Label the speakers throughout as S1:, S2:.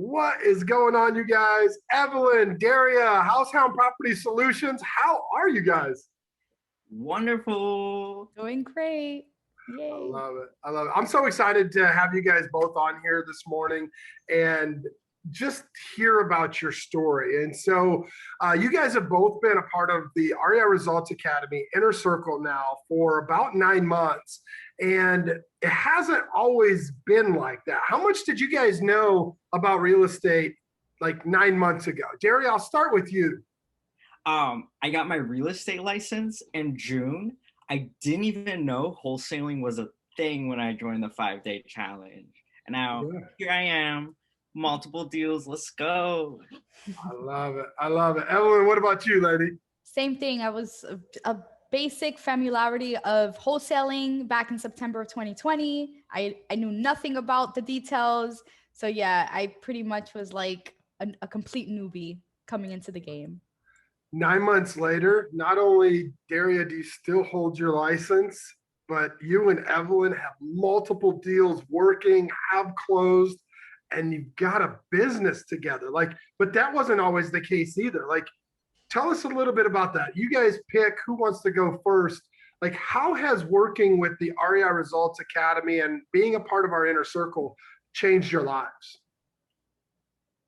S1: What is going on, you guys? Evelyn, Derya, Househound Property Solutions. How are you guys?
S2: Wonderful.
S3: Doing great.
S1: I
S3: Yay.
S1: love it. I love it. I'm so excited to have you guys both on here this morning and just hear about your story. And so, you guys have both been a part of the REI Results Academy Inner Circle now for about 9 months. And it hasn't always been like that. How much did you guys know about real estate like 9 months ago? Jerry, I'll start with you.
S2: I got my real estate license in June. I didn't even know wholesaling was a thing when I joined the 5-day challenge. And now here I am, multiple deals. Let's go.
S1: I love it. I love it. Evelyn, what about you, lady?
S3: Same thing. I was a basic familiarity of wholesaling back in September of 2020. I knew nothing about the details. So yeah, I pretty much was like a complete newbie coming into the game.
S1: 9 months later, not only, Derya, do you still hold your license, but you and Evelyn have multiple deals working, have closed, and you've got a business together. Like, but that wasn't always the case either. Like, tell us a little bit about that. You guys pick who wants to go first. Like, how has working with the REI Results Academy and being a part of our inner circle changed your lives?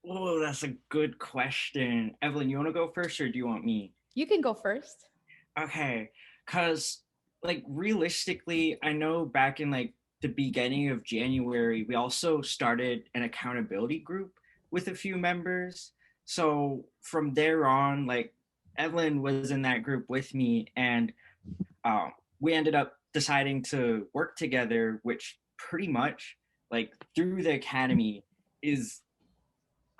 S2: Oh, that's a good question. Evelyn, you want to go first or do you want me?
S3: You can go first.
S2: Okay, because like realistically, I know back in like the beginning of January, we also started an accountability group with a few members. So from there on, like Evelyn was in that group with me, and we ended up deciding to work together, which pretty much like through the academy is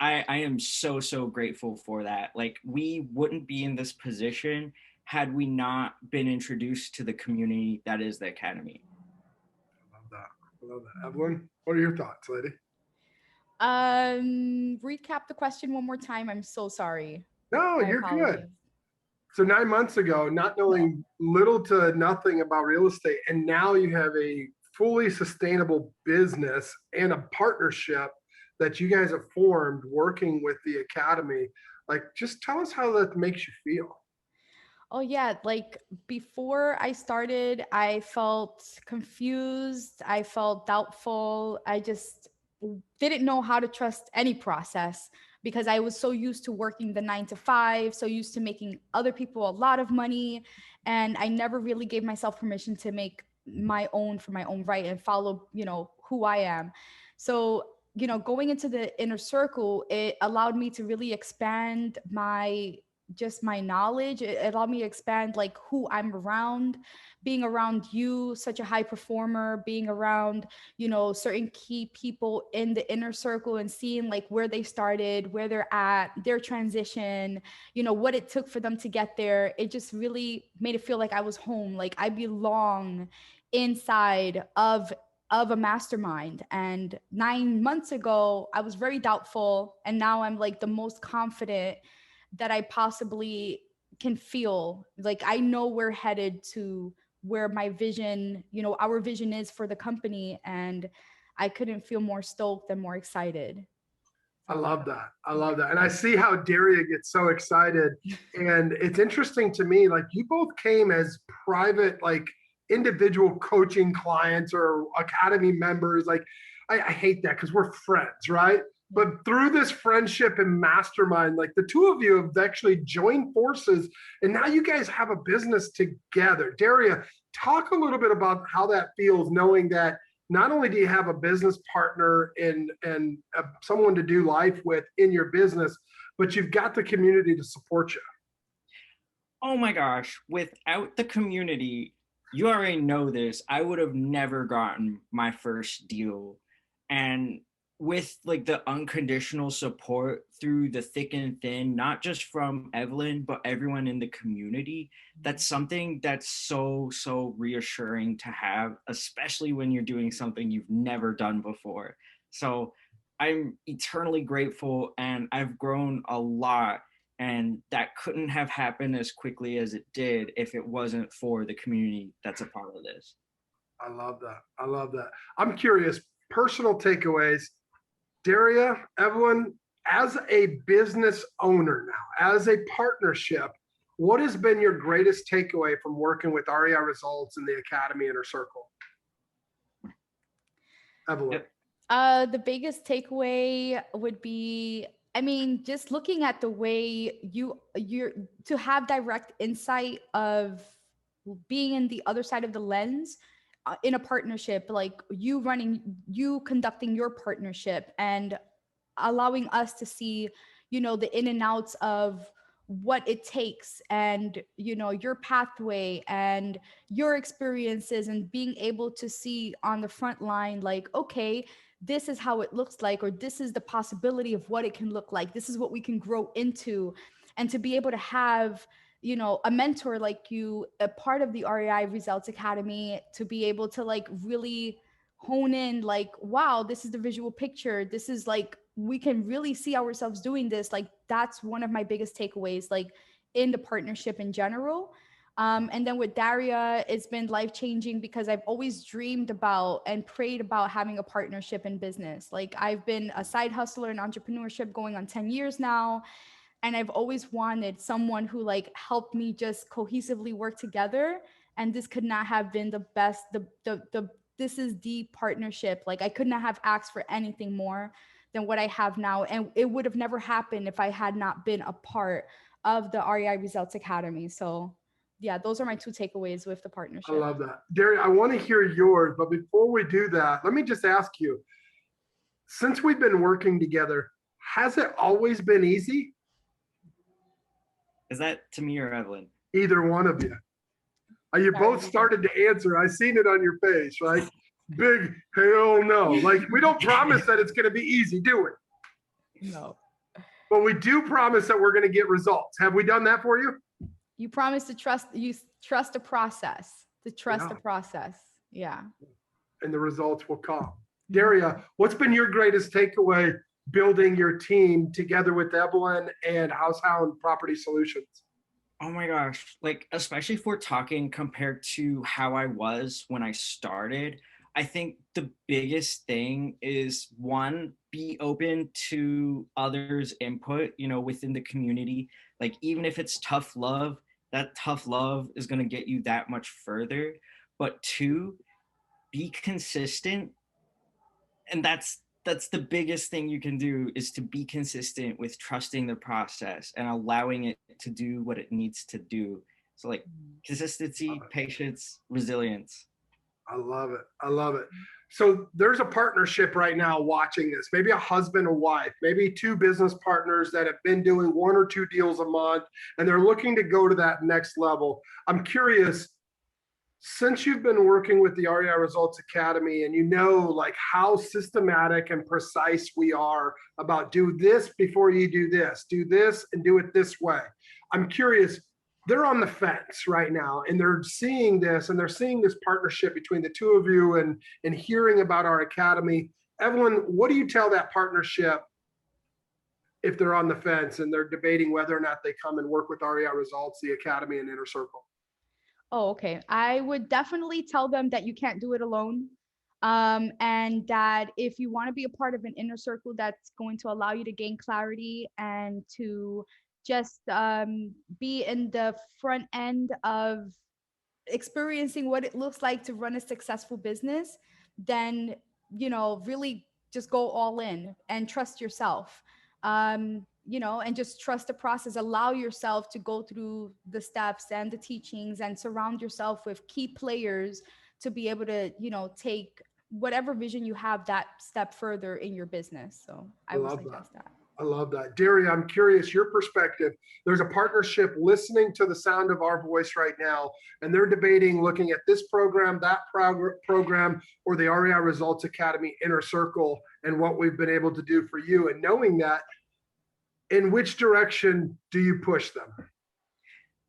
S2: I am so grateful for that. Like we wouldn't be in this position had we not been introduced to the community that is the academy.
S1: I love that. I love that. Evelyn, what are your thoughts, lady?
S3: Recap the question one more time. I'm so sorry.
S1: No,
S3: My
S1: you're
S3: apologies.
S1: good. So 9 months ago, not knowing little to nothing about real estate, and now you have a fully sustainable business and a partnership that you guys have formed working with the academy. Like, just tell us how that makes you feel.
S3: Oh yeah, like before I started, I felt confused, I felt doubtful. I just didn't know how to trust any process because I was so used to working the 9 to 5, so used to making other people a lot of money, and I never really gave myself permission to make my own for my own right and follow, who I am. So, going into the inner circle, it allowed me to really expand my knowledge. It allowed me to expand like who I'm around, being around you, such a high performer, being around, certain key people in the inner circle and seeing like where they started, where they're at, their transition, what it took for them to get there. It just really made it feel like I was home, like I belong inside of a mastermind. And 9 months ago, I was very doubtful. And now I'm like the most confident that I possibly can feel. Like I know we're headed to where my vision, our vision is for the company. And I couldn't feel more stoked and more excited.
S1: I love that. I love that. And I see how Daria gets so excited. And it's interesting to me, like you both came as private, like individual coaching clients or academy members. Like I hate that because we're friends, right? But through this friendship and mastermind, like the two of you have actually joined forces and now you guys have a business together. Daria, talk a little bit about how that feels knowing that not only do you have a business partner and someone to do life with in your business, but you've got the community to support you.
S2: Oh my gosh, without the community, you already know this, I would have never gotten my first deal. And with like the unconditional support through the thick and thin, not just from Evelyn, but everyone in the community, that's something that's so reassuring to have, especially when you're doing something you've never done before. So I'm eternally grateful and I've grown a lot. And that couldn't have happened as quickly as it did if it wasn't for the community that's a part of this.
S1: I love that. I love that. I'm curious, personal takeaways. Derya, Evelyn, as a business owner now, as a partnership, what has been your greatest takeaway from working with REI Results in the Academy Inner Circle? Evelyn.
S3: The biggest takeaway would be, I mean, just looking at the way you're to have direct insight of being in the other side of the lens in a partnership, like you conducting your partnership and allowing us to see, the in and outs of what it takes and, your pathway and your experiences, and being able to see on the front line, like, okay, this is how it looks like, or this is the possibility of what it can look like. This is what we can grow into. And to be able to have, a mentor like you, a part of the REI Results Academy, to be able to like really hone in, like, wow, this is the visual picture. This is like, we can really see ourselves doing this. Like, that's one of my biggest takeaways, like in the partnership in general. And then with Derya, it's been life-changing because I've always dreamed about and prayed about having a partnership in business. Like, I've been a side hustler in entrepreneurship going on 10 years now. And I've always wanted someone who like helped me just cohesively work together. And this could not have been the best, this is the partnership. Like, I could not have asked for anything more than what I have now. And it would have never happened if I had not been a part of the REI Results Academy. So yeah, those are my two takeaways with the partnership.
S1: I love that. Derya, I want to hear yours, but before we do that, let me just ask you, since we've been working together, has it always been easy?
S2: Is that to me or Evelyn?
S1: Either one of you. You both started to answer. I seen it on your face, right? Big hell no. Like, we don't promise that it's going to be easy, do we?
S3: No.
S1: But we do promise that we're going to get results. Have we done that for you?
S3: You promise to trust the process, the process. Yeah. And
S1: the results will come. Derya, what's been your greatest takeaway building your team together with Evelyn and Househound Property Solutions?
S2: Oh my gosh, like, especially if we're talking compared to how I was when I started, I think the biggest thing is, one, be open to others' input, within the community. Like, even if it's tough love, that tough love is going to get you that much further. But two, be consistent. And that's the biggest thing you can do, is to be consistent with trusting the process and allowing it to do what it needs to do. So like consistency, patience, resilience.
S1: I love it. I love it. So there's a partnership right now watching this, maybe a husband and wife, maybe two business partners that have been doing one or two deals a month, and they're looking to go to that next level. I'm curious, since you've been working with the REI Results Academy, and like how systematic and precise we are about do this before you do this and do it this way. I'm curious, they're on the fence right now, and they're seeing this, and they're seeing this partnership between the two of you, and hearing about our academy. Evelyn, what do you tell that partnership if they're on the fence and they're debating whether or not they come and work with REI Results, the academy, and Inner Circle?
S3: Oh, okay. I would definitely tell them that you can't do it alone. And that if you want to be a part of an inner circle that's going to allow you to gain clarity and to just be in the front end of experiencing what it looks like to run a successful business, then, really just go all in and trust yourself. And just trust the process. Allow yourself to go through the steps and the teachings, and surround yourself with key players to be able to, take whatever vision you have that step further in your business. So I would suggest that.
S1: I love that. Derya, I'm curious, your perspective. There's a partnership listening to the sound of our voice right now, and they're debating looking at this program, that program, or the REI Results Academy Inner Circle, and what we've been able to do for you. And knowing that, in which direction do you push them?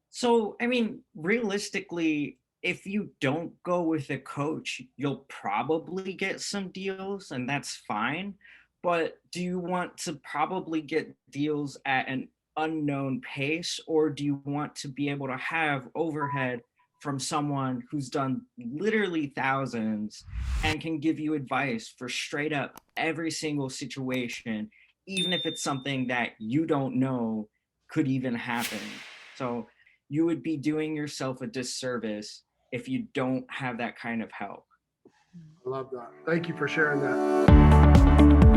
S2: So, I mean, realistically, if you don't go with a coach, you'll probably get some deals, and that's fine. But do you want to probably get deals at an unknown pace, or do you want to be able to have overhead from someone who's done literally thousands and can give you advice for straight up every single situation, even if it's something that you don't know could even happen. So you would be doing yourself a disservice if you don't have that kind of help.
S1: I love that. Thank you for sharing that.